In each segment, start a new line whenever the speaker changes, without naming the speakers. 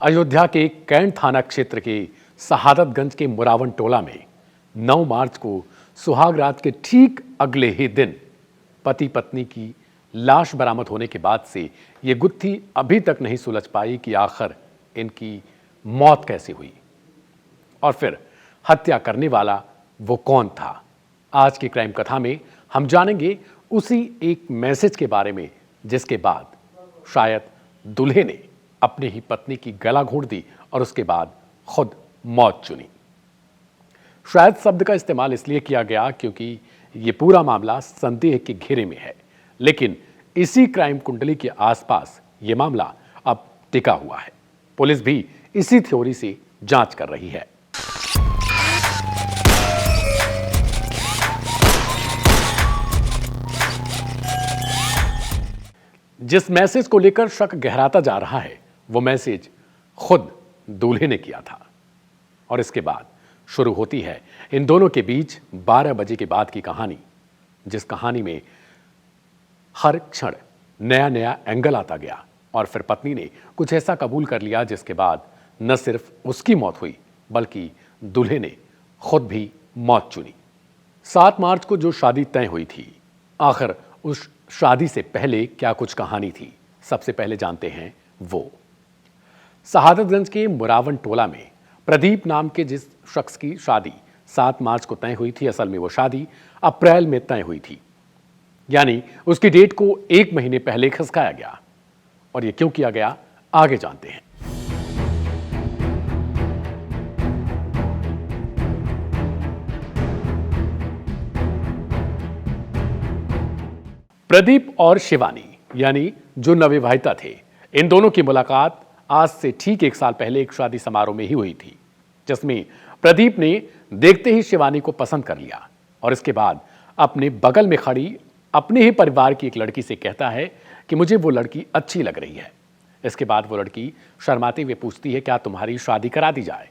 अयोध्या के कैंट थाना क्षेत्र के शहादतगंज के मुरावन टोला में 9 मार्च को सुहाग रात के ठीक अगले ही दिन पति पत्नी की लाश बरामद होने के बाद से ये गुत्थी अभी तक नहीं सुलझ पाई कि आखिर इनकी मौत कैसे हुई और फिर हत्या करने वाला वो कौन था। आज की क्राइम कथा में हम जानेंगे उसी एक मैसेज के बारे में जिसके बाद शायद दूल्हे ने अपनी ही पत्नी की गला घोंट दी और उसके बाद खुद मौत चुनी। शायद शब्द का इस्तेमाल इसलिए किया गया क्योंकि यह पूरा मामला संदेह के घेरे में है, लेकिन इसी क्राइम कुंडली के आसपास यह मामला अब टिका हुआ है। पुलिस भी इसी थ्योरी से जांच कर रही है। जिस मैसेज को लेकर शक गहराता जा रहा है वो मैसेज खुद दूल्हे ने किया था और इसके बाद शुरू होती है इन दोनों के बीच 12 बजे के बाद की कहानी, जिस कहानी में हर क्षण नया नया एंगल आता गया और फिर पत्नी ने कुछ ऐसा कबूल कर लिया जिसके बाद न सिर्फ उसकी मौत हुई बल्कि दूल्हे ने खुद भी मौत चुनी। 7 मार्च को जो शादी तय हुई थी, आखिर उस शादी से पहले क्या कुछ कहानी थी, सबसे पहले जानते हैं वो। शहादतगंज के मुरावन टोला में प्रदीप नाम के जिस शख्स की शादी 7 मार्च को तय हुई थी, असल में वो शादी अप्रैल में तय हुई थी, यानी उसकी डेट को 1 महीने पहले खिसकाया गया। और ये क्यों किया गया, आगे जानते हैं। प्रदीप और शिवानी यानी जो नवविवाहिता थे, इन दोनों की मुलाकात आज से ठीक 1 साल पहले एक शादी समारोह में ही हुई थी, जिसमें प्रदीप ने देखते ही शिवानी को पसंद कर लिया और इसके बाद अपने बगल में खड़ी अपने ही परिवार की एक लड़की से कहता है कि मुझे वो लड़की अच्छी लग रही है। इसके बाद वो लड़की शर्माते हुए पूछती है क्या तुम्हारी शादी करा दी जाए।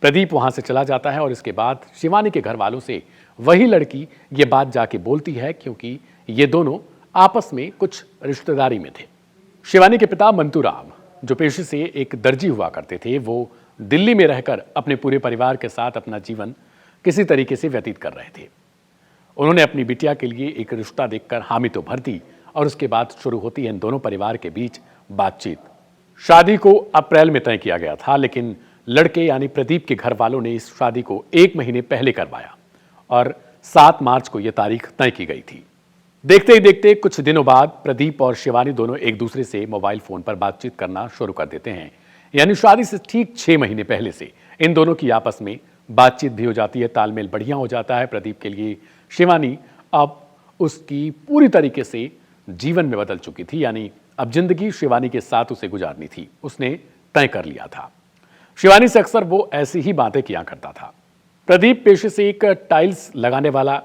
प्रदीप वहां से चला जाता है और इसके बाद शिवानी के घर वालों से वही लड़की ये बात जाके बोलती है क्योंकि ये दोनों आपस में कुछ रिश्तेदारी में थे। शिवानी के पिता मंतूराम, जो पेशे से एक दर्जी हुआ करते थे, वो दिल्ली में रहकर अपने पूरे परिवार के साथ अपना जीवन किसी तरीके से व्यतीत कर रहे थे। उन्होंने अपनी बिटिया के लिए एक रिश्ता देखकर हामी तो भर दी और उसके बाद शुरू होती है इन दोनों परिवार के बीच बातचीत। शादी को अप्रैल में तय किया गया था, लेकिन लड़के यानी प्रदीप के घर वालों ने इस शादी को 1 महीने पहले करवाया और 7 मार्च को यह तारीख तय की गई थी। देखते ही देखते कुछ दिनों बाद प्रदीप और शिवानी दोनों एक दूसरे से मोबाइल फोन पर बातचीत करना शुरू कर देते हैं, यानी शादी से ठीक 6 महीने पहले से इन दोनों की आपस में बातचीत भी हो जाती है, तालमेल बढ़िया हो जाता है। प्रदीप के लिए शिवानी अब उसकी पूरी तरीके से जीवन में बदल चुकी थी, यानी अब जिंदगी शिवानी के साथ उसे गुजारनी थी, उसने तय कर लिया था। शिवानी से अक्सर वो ऐसी ही बातें किया करता था। प्रदीप पेशे से एक टाइल्स लगाने वाला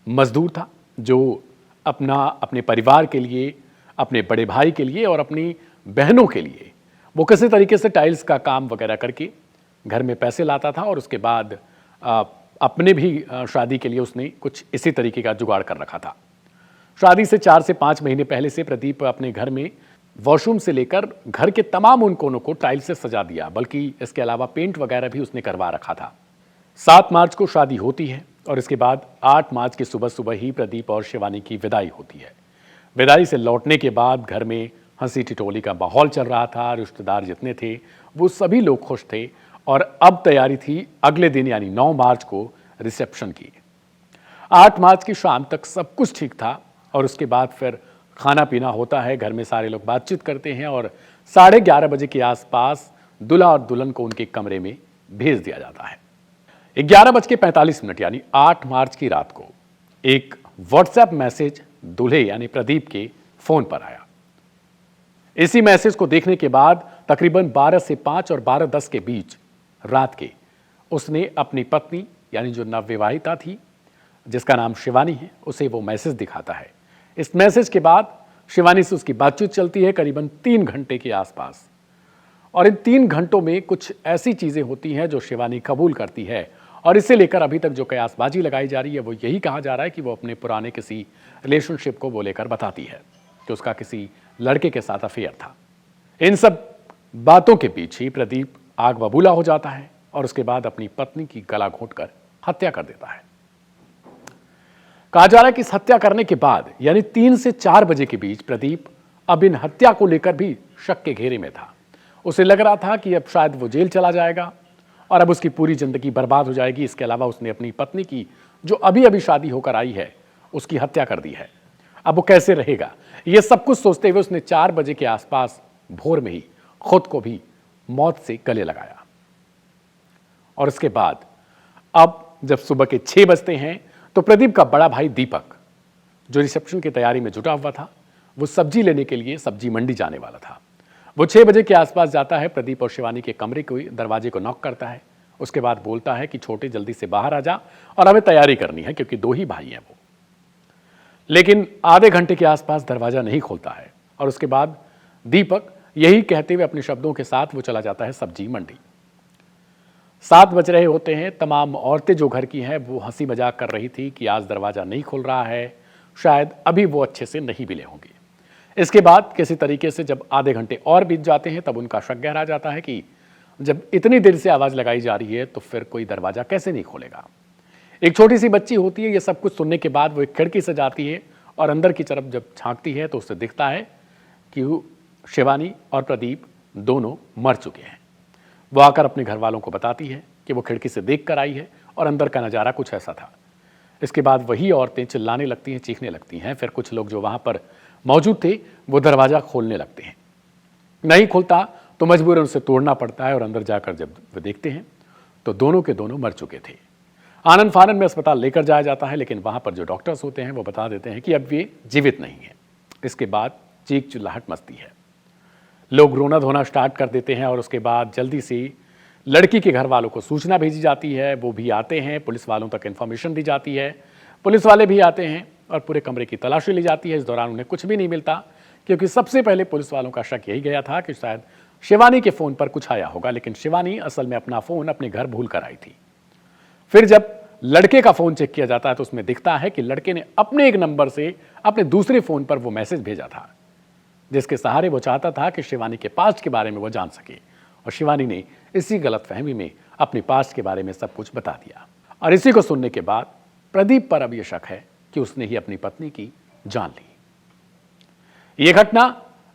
मजदूर था जो अपने परिवार के लिए, अपने बड़े भाई के लिए और अपनी बहनों के लिए वो किसी तरीके से टाइल्स का काम वगैरह करके घर में पैसे लाता था और उसके बाद अपने भी शादी के लिए उसने कुछ इसी तरीके का जुगाड़ कर रखा था। शादी से 4 से 5 महीने पहले से प्रदीप अपने घर में वॉशरूम से लेकर घर के तमाम उन कोनों को टाइल्स से सजा दिया, बल्कि इसके अलावा पेंट वगैरह भी उसने करवा रखा था। 7 मार्च को शादी होती है और इसके बाद 8 मार्च की सुबह सुबह ही प्रदीप और शिवानी की विदाई होती है। विदाई से लौटने के बाद घर में हंसी ठिठोली का माहौल चल रहा था। रिश्तेदार जितने थे वो सभी लोग खुश थे और अब तैयारी थी अगले दिन यानी 9 मार्च को रिसेप्शन की। 8 मार्च की शाम तक सब कुछ ठीक था और उसके बाद फिर खाना पीना होता है, घर में सारे लोग बातचीत करते हैं और 11:30 बजे के आसपास दूल्हा और दुल्हन को उनके कमरे में भेज दिया जाता है। 11:45 यानी 8 मार्च की रात को एक व्हाट्सएप मैसेज दूल्हे यानी प्रदीप के फोन पर आया। इसी मैसेज को देखने के बाद तकरीबन 12 से 5 और 12:10 के बीच रात के उसने अपनी पत्नी यानी जो नवविवाहिता थी, जिसका नाम शिवानी है, उसे वो मैसेज दिखाता है। इस मैसेज के बाद शिवानी से उसकी बातचीत चलती है करीबन 3 घंटे के आसपास और इन 3 घंटों में कुछ ऐसी चीजें होती हैं जो शिवानी कबूल करती है और इसे लेकर अभी तक जो कयासबाजी लगाई जा रही है वो यही कहा जा रहा है कि वो अपने पुराने किसी रिलेशनशिप को वो लेकर बताती है कि उसका किसी लड़के के साथ अफेयर था। इन सब बातों के बीच ही प्रदीप आग बबूला हो जाता है और उसके बाद अपनी पत्नी की गला घोंटकर हत्या कर देता है। कहा जा रहा है कि इस हत्या करने के बाद यानी 3 से 4 बजे के बीच प्रदीप अब इन हत्या को लेकर भी शक के घेरे में था। उसे लग रहा था कि अब शायद वो जेल चला जाएगा और अब उसकी पूरी जिंदगी बर्बाद हो जाएगी। इसके अलावा उसने अपनी पत्नी की जो अभी अभी शादी होकर आई है उसकी हत्या कर दी है। अब वो कैसे रहेगा, ये सब कुछ सोचते हुए उसने 4 बजे के आसपास भोर में ही खुद को भी मौत से गले लगाया। और इसके बाद अब जब सुबह के 6 बजते हैं तो प्रदीप का बड़ा भाई दीपक, जो रिसेप्शन की तैयारी में जुटा हुआ था, वो सब्जी लेने के लिए सब्जी मंडी जाने वाला था। वो 6 बजे के आसपास जाता है, प्रदीप और शिवानी के कमरे के दरवाजे को नॉक करता है। उसके बाद बोलता है कि छोटे जल्दी से बाहर आ जा और हमें तैयारी करनी है, क्योंकि 2 ही भाई हैं वो। लेकिन आधे घंटे के आसपास दरवाजा नहीं खोलता है और उसके बाद दीपक यही कहते हुए अपने शब्दों के साथ वो चला जाता है सब्जी मंडी। 7 बज रहे होते हैं। तमाम औरतें जो घर की हैं वो हंसी मजाक कर रही थी कि आज दरवाजा नहीं खुल रहा है, शायद अभी वो अच्छे से नहीं मिले होंगे। इसके बाद किसी तरीके से जब आधे घंटे और बीत जाते हैं तब उनका शक गहरा जाता है कि जब इतनी देर से आवाज लगाई जा रही है तो फिर कोई दरवाजा कैसे नहीं खोलेगा। एक छोटी सी बच्ची होती है। ये सब कुछ सुनने के बाद वो एक खिड़की से जाती है और अंदर की तरफ जब झांकती है तो उसे दिखता है कि शिवानी और प्रदीप दोनों मर चुके हैं। वो आकर अपने घर वालों को बताती है कि वो खिड़की से देख कर आई है और अंदर का नज़ारा कुछ ऐसा था। इसके बाद वही औरतें चिल्लाने लगती हैं, चीखने लगती हैं। फिर कुछ लोग जो वहाँ पर मौजूद थे वो दरवाज़ा खोलने लगते हैं। नहीं खुलता तो मजबूरन उसे तोड़ना पड़ता है और अंदर जाकर जब वे देखते हैं तो दोनों के दोनों मर चुके थे। आनंद फानन में अस्पताल लेकर जाया जाता है, लेकिन वहाँ पर जो डॉक्टर्स होते हैं वो बता देते हैं कि अब ये जीवित नहीं है। इसके बाद चीख चिल्लाहट मचती है, लोग रोना धोना स्टार्ट कर देते हैं और उसके बाद जल्दी से लड़की के घर वालों को सूचना भेजी जाती है। वो भी आते हैं, पुलिस वालों तक इन्फॉर्मेशन दी जाती है, पुलिस वाले भी आते हैं और पूरे कमरे की तलाशी ली जाती है। इस दौरान उन्हें कुछ भी नहीं मिलता, क्योंकि सबसे पहले पुलिस वालों का शक यही गया था कि शायद शिवानी के फ़ोन पर कुछ आया होगा, लेकिन शिवानी असल में अपना फ़ोन अपने घर भूल कर आई थी। फिर जब लड़के का फ़ोन चेक किया जाता है तो उसमें दिखता है कि लड़के ने अपने एक नंबर से अपने दूसरे फ़ोन पर वो मैसेज भेजा था, जिसके सहारे वो चाहता था कि शिवानी के पास्ट के बारे में वो जान सके। और शिवानी ने इसी गलतफहमी में अपने पास्ट के बारे में सब कुछ बता दिया। और इसी को सुनने के बाद प्रदीप पर अब यह शक है कि उसने ही अपनी पत्नी की जान ली। यह घटना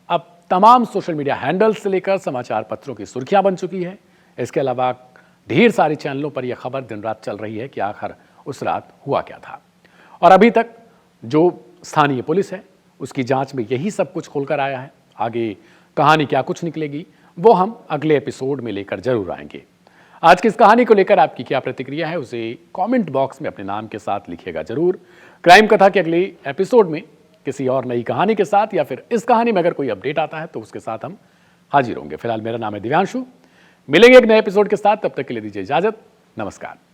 अब तमाम सोशल मीडिया हैंडल्स से लेकर समाचार पत्रों की सुर्खियां बन चुकी है। इसके अलावा ढेर सारे चैनलों पर यह खबर दिन रात चल रही है कि आखिर उस रात हुआ क्या था। और अभी तक जो स्थानीय पुलिस है उसकी जांच में यही सब कुछ खोलकर आया है। आगे कहानी क्या कुछ निकलेगी वो हम अगले एपिसोड में लेकर जरूर आएंगे। आज की इस कहानी को लेकर आपकी क्या प्रतिक्रिया है उसे कमेंट बॉक्स में अपने नाम के साथ लिखिएगा जरूर। क्राइम कथा के अगले एपिसोड में किसी और नई कहानी के साथ या फिर इस कहानी में अगर कोई अपडेट आता है तो उसके साथ हम हाजिर होंगे। फिलहाल मेरा नाम है दिव्यांशु। मिलेंगे एक नए एपिसोड के साथ, तब तक के लिए दीजिए इजाजत। नमस्कार।